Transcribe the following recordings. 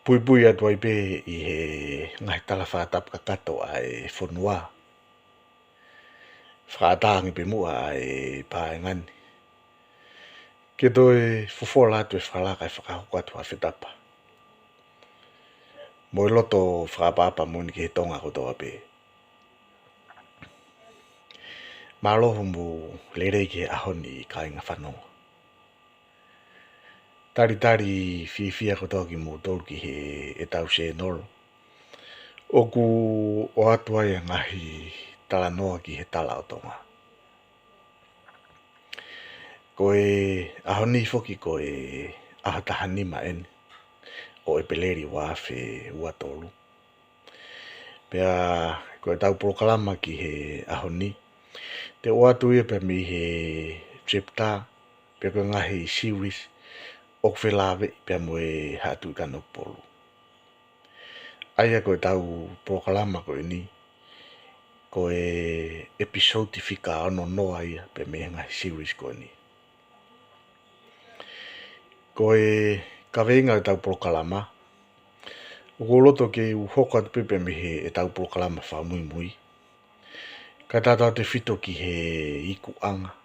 pui atu ai pe i he ngai tala whātapka kato ai whonua. Whātāngi pe mua ai pāengani. Ke toi fufola atu e whalaka e whakahoko atu a whetapa. Mo i loto whakapapa moni ki he tonga kotoa pe. Mālohu mu lerei ki he ahoni i kāinga whanonga. Tari fia kotoa ki mu tolu ki he e tau se nolo. Oku o atu ai ngahi tala noa ki he tala o tonga. Ko e ahoni foki ko e ahatahani ma eni. O e peleri wafe ua tolu. Pea ko e tau proklama ki he ahoni. Te o atu ia pe mi he chapter. Pea ko ngahi series. Ok whelave pea mo e hatu i kano polu. Aia ko e tau proklama ko e ni. Ko e episode fika ano noa ia pe me ngahi series ko e ni. Ko e kawenga e tau proklama. Uko loto ke u hoko atu pepe me he e tau proklama wha mui mui. Ka tātau te whito ki he iku anga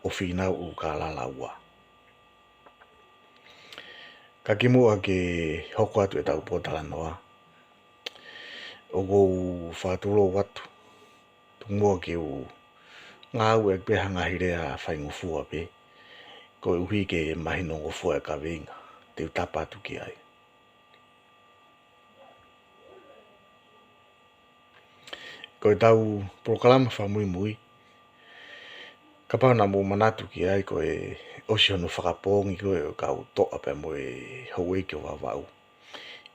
o whinau u ka lala ua. Ka kimua ke hoko atu e tau potala noa. Uko u whātulo watu. Tumua ke u ngā ue e peha ngahirea whaingofua pe. Ko e uhi ke mahino ngofua e kawenga. Te utapa atu ki ai. Ko e tau proklama wha mui mui. Ka pauna mo manatu ki ai ko e osi hono whakapongi ko e o kau toa pe mo e hauei ki o wawau.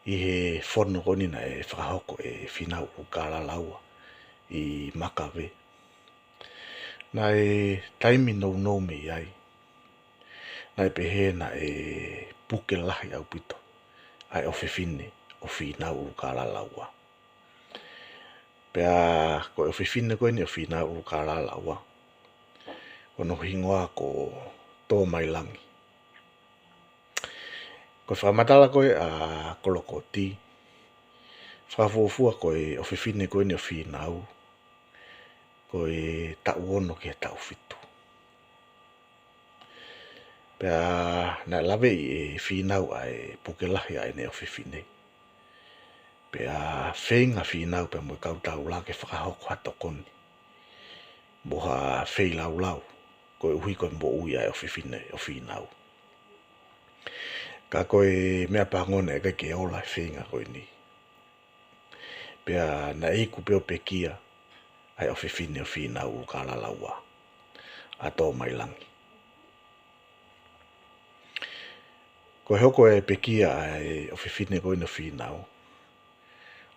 I he whono koni na e whakahoko e whinau o kāla laua i makawe. Na e taimi nou nou me ai. Na e pehe na e puke lahi au pito. Ai o whiwhine o whinau o kāla laua. Pea ko e o whiwhine koe ni o whinau o kāla laua. Kono hingoa ko tō mai langi. Ko whamatala koe a koloko ti. Whawofua koe o whiwhine koe ni o whinau. Ko e tau ono ki e tau whitu. Pea na lawe i e whinau ai pukelahi ai ne o whiwhine. Pea whenga whinau pe mo kau tau la ke whakahoko hato koni. Moha whei lau lau. Ko e uhi koe mbo ui ai o whiwhine o whinau. Ka koe mea pangone e kai ke ola e whenga koe ni. Pea na eiku peo pekia ai o whiwhine o whinau o kālalaua. A tō mai langi. Ko hoko e pekia ai o whiwhine koe no whinau.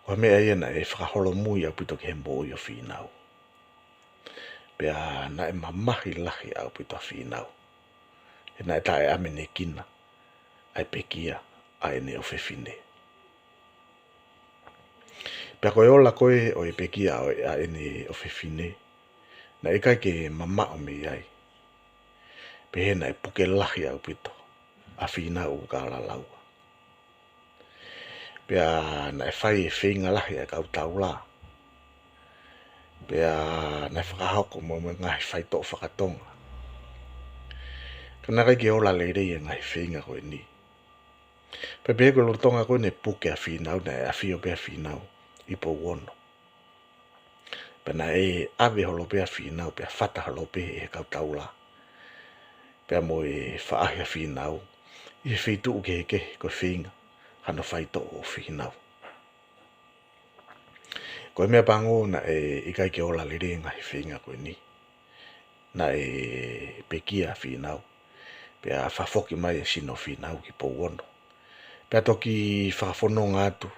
Ko mea ia na e whakaholo mui au pito ke hembo i o whinau. Pea na e mamahi lahi au pito whinau. E na e tae amene kina. Ai pekia ai ne o whiwhine. Pea koe ola koe o e pekia ai ne o whiwhine. Na e kai ke mamao me ai. Pehe na e puke lahi au pito. A whinau o kāla laua. Pea na e whai e whinga lahi a kau tau la. Pea na e whakahoko mo ngahi whai tō whakatonga. Kana kai ke ola leirei e ngahi whinga koe ni. Pe pehe koe lotonga koe ne puke a whinau na e a whio pea whinau. Ipo wono. Pe na e ave holo pea whinau pea whata holo pea e kau tau la. Pea mo e whaahi a whinau. I he whitu uke ke koe whinga. Hano whaito o whinau. Koe mea pango na e ikai ke ola lere ngahi whinga koe ni. Na e pekia whinau. Pea whafoki mai e sino whinau ki po wono. Pea toki whakafono ngātu.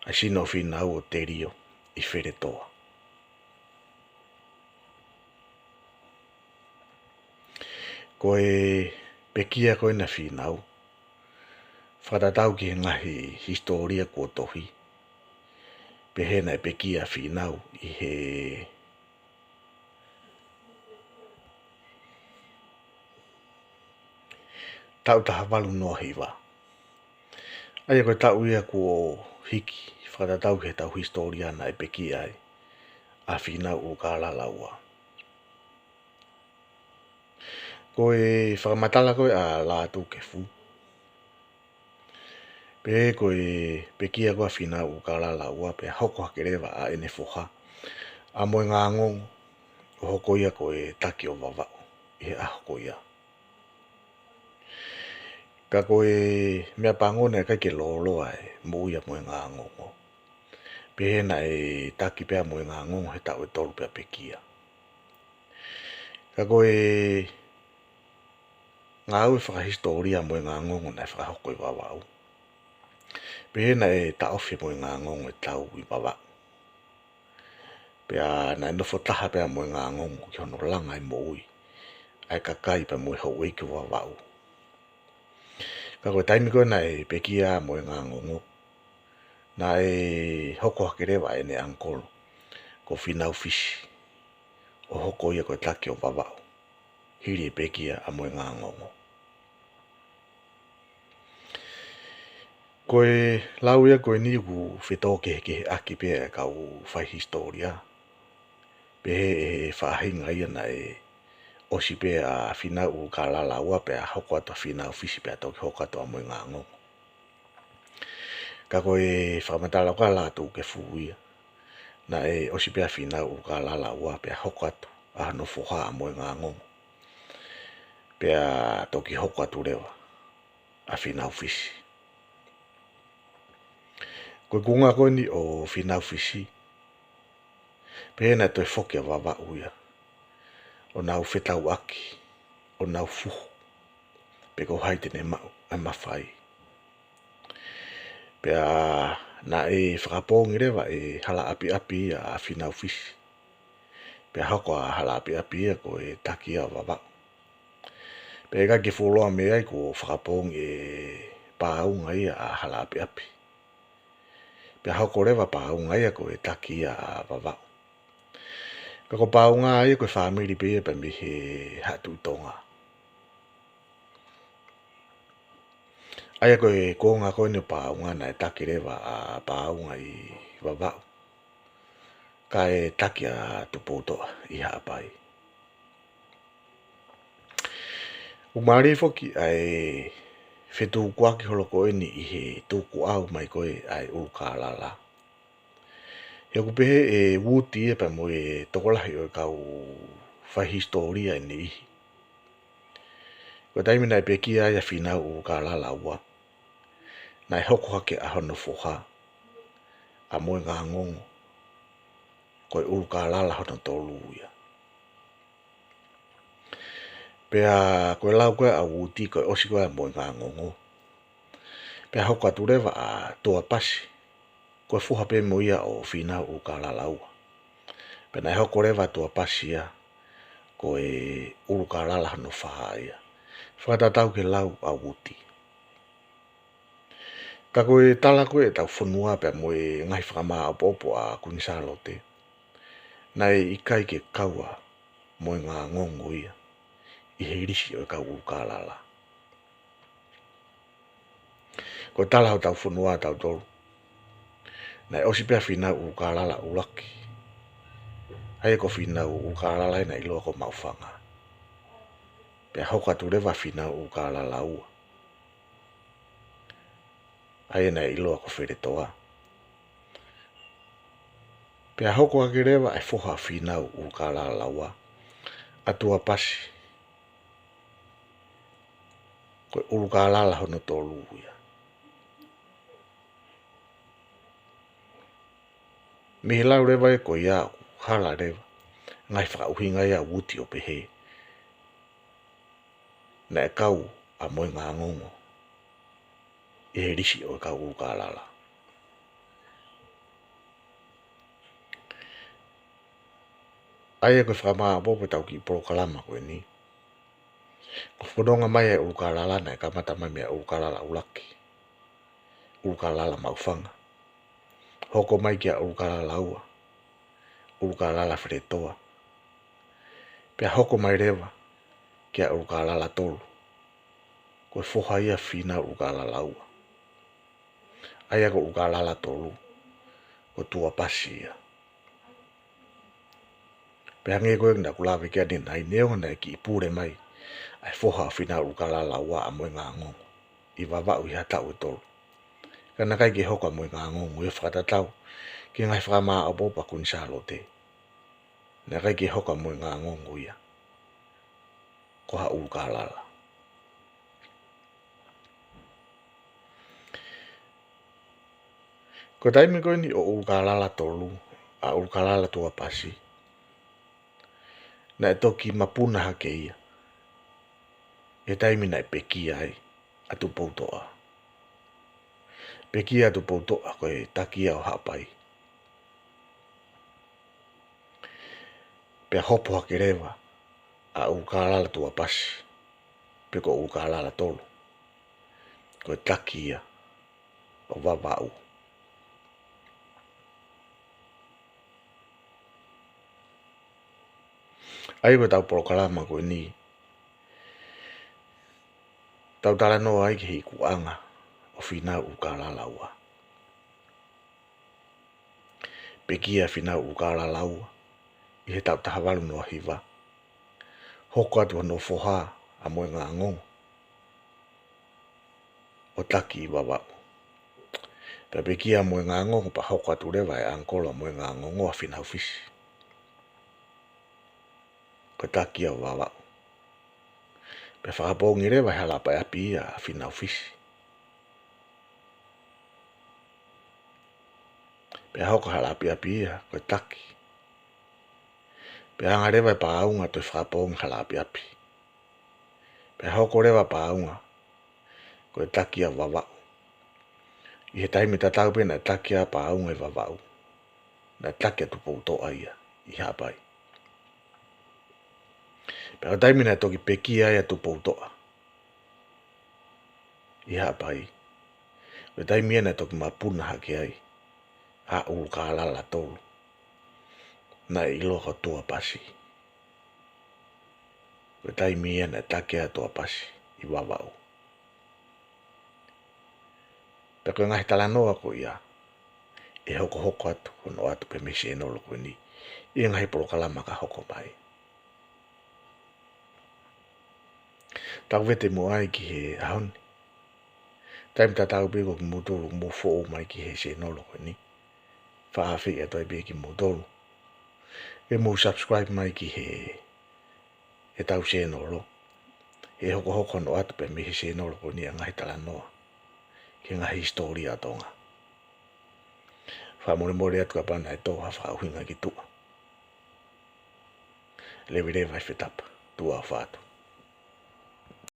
A sino whinau o te rio i where toa. Koe pekia koe na whinau. Whatatau ki he ngahi historia kua tohi. Pehe na e pekia whinau i he tau taha walu noa hiwa. Ai koe tau ia ko hiki, whakatau he tau historia na e peki ai, a whina o ka lalaua. Koe whakamatala koe a lātou ke fu. Pe koe peki a koe whina o ka lalaua, pe hoko hake rewa a ene foha. A moe ngā ngongo, o hoko ia koe taki o wawao, i he a hoko ia. Ka koe mea pangone kai ke lolo ai, mo ia moe ngā ngongo. Pe hena e taki pea moe ngā ngongo he tau e tolu pea pekia. Ka koe ngā ue whakahistoria moe ngā ngongo nei whakahoko i wawao. Pe hena e taofi moe ngā ngongo e tau i wawao. Pea nai nofo taha pea moe ngā ngongo ki hono langa i mo ui. Ai kakai pa moe hau eiki wawao. Ka koe taimi koe nai pekia moe ngā ngongo. Na e hoko hake rewa e ne ankolo. Ko whinau fisi. O hoko ia koe taki o wawao. Hiri e pekia a moe ngā ngongo. Koe lau ia koe ni ku whitoke ke aki pia e kau whai historia. Pe he whahinga ia na e osi pia a whinau u ka lalaua pia hoko ato whinau fisi pia toki hoko ato a moe ngā ngongo. Ka koe whakamatala ka lātou ke fuia. Na e osi pia whinau u ka lalaua pia hoko ato a no foha a moe ngā ngongo. Pia toki hoko atu rewa a whinau fisi. Koe kunga koe ni o whinau fisi. Pēna toi whoki a wawa uia. O nau whetau aki. O nau fuhu. Peko haitene mau a mawhai. Pea na e whakapōngi rewa e hala api api a whinau fisi. Pea hako a hala api api a ko e taki a wawa. Pea kaki wholoa mea i ko whakapōngi e pāunga ia a hala api api. Pea hako rewa pāunga ia ko e taki a wawa. Kako pāunga ia ko e whamiri pia pa mi he hatu i tonga. Aia koe konga koe ni pāunga na e taki rewa a pāunga i wawao. Ka e taki a tupotoa i haapai. Umari foki ai whetu kuaki holo koe ni i he tuku au mai koe ai uruka lala. He kupehe e wuti e pa mo e tokolahi o kau whai historia i ni ihi. Ko taimi nai pekia ia whinau uruka lala ua. Nai hoko hake a hono foha. A moe ngā ngongo. Koe uruka lala hono tolu ia. Pea koe lau koe a wuti koe osi koe a moe ngā ngongo. Pea hoko atu rewa a toa pasi. Koe fuha pe mo ia o whinau uruka lala ua. Pea nai hoko rewa toa pasi ia. Koe uruka lala hono whaha ia. Whakatatau ke lau a wuti. Ka koe tala koe e tau whanua pia mo e ngai whakamaa opo a kunisalote. Nai ikai ke kaua mo e ngā ngongo ia. I he risi o e kau uruka lala. Koe tala ho tau whanua tau tolu. Nai osi pia whinau uruka lala ulaki. Hai ko whinau uruka lala ina iloa ko maufanga. Pia hoka tu rewa whinau uruka lala ua. Ai na iloa ko wheretoa. Pea hoko ake rewa e foha whinau uruka lala ua. Atua pasi. Koe uruka lala hono tolu ia. Mihi lau rewa e koe iau hala rewa. Ngai whakauhinga ia wuti o pehe. Na e kau a moe ngā ngongo. I he risi o e kau uruka lala. Ai koe whakamaa popo tau ki prokalama koe ni. Ko whanonga mai e uruka lala na e kamata mai mea uruka lala ulaki. Uruka lala maufanga. Hoko mai kia uruka lala ua. Uruka lala wheretoa. Pea hoko mai rewa kia uruka lala tolu. Koe foha ia whina uruka lala ua. Aia ko ukalala tolu. Ko tua pasia. Pehange koe na kulawe kia din ai neo na ki ipure mai. Ai foha fina ukalala wa amoe ngā ngongo. I wawa ui hata ui tolu. Kana kai ki hoka moe ngā ngongo e whakatatau. Ki ngai whakama a bopa kunisalo te. Na kai ki hoka moe ngā ngongo ia. Ko ha ukalala. Ko taimi koe ni o ukalala tolu. A ukalala tua pasi. Na e toki mapuna hake ia. E taimi na e pekia ai. Atu poutoa. Pekia atu poutoa koe takia o hapai. Pea hopo hake rewa. A ukalala tua pasi. Peko ukalala tolu. Koe takia o wawau. Ai koe tau porokalama koe ni. Tau tala no ai ki hei kuanga. O fina ukalala ua. Pekia fina ukalala ua. I he tau tahawalu no hiva. Hoko atu no foha a moe ngā ngongo. O taki i wawau. Pea pekia moe ngā ngongo pa hoko atu rewa e angkola moe ngā ngongo a fina ufisi. Ko taki a wawau. Pea whakapongi rewa e halapa e api a fina ufisi. Pea hoko halapi api a koe taki. Pea anga rewa e pāunga toi whakapongi halapi api. Pea hoko rewa pāunga koe taki a wawau. I he taimi tatau pena e taki a pāunga e wawau. Na taki a tupo utoa ia i hapai. Pea o taimi na toki pekia ia tupo utoa. I hapai. O taimi na toki mapuna hake ai. A ukalala tolu. Na iloko tua pasi. O taimi na taki a tua pasi i wawau. Pea koe ngahi tala noa ko ia. E hoko hoko atu. Kono atu pe mesi enolo koe ni. I ngahi porokalama ka hoko mai. Tau vete mo ai ki he ahoni. Taim tatau peko ki mutolu mo fo mai ki he se enolo koe ni. Whaafi e toi pe ki mutolu. E mo subscribe mai ki he. E tau se enolo. E hoko hoko no atu pe mesi se enolo koe ni a ngahi tala noa. Ki ngahi historia tonga. Whamore more atu ka pana e toha whauhinga ki tua. Lewi rewa i whetapa. Tua whātu.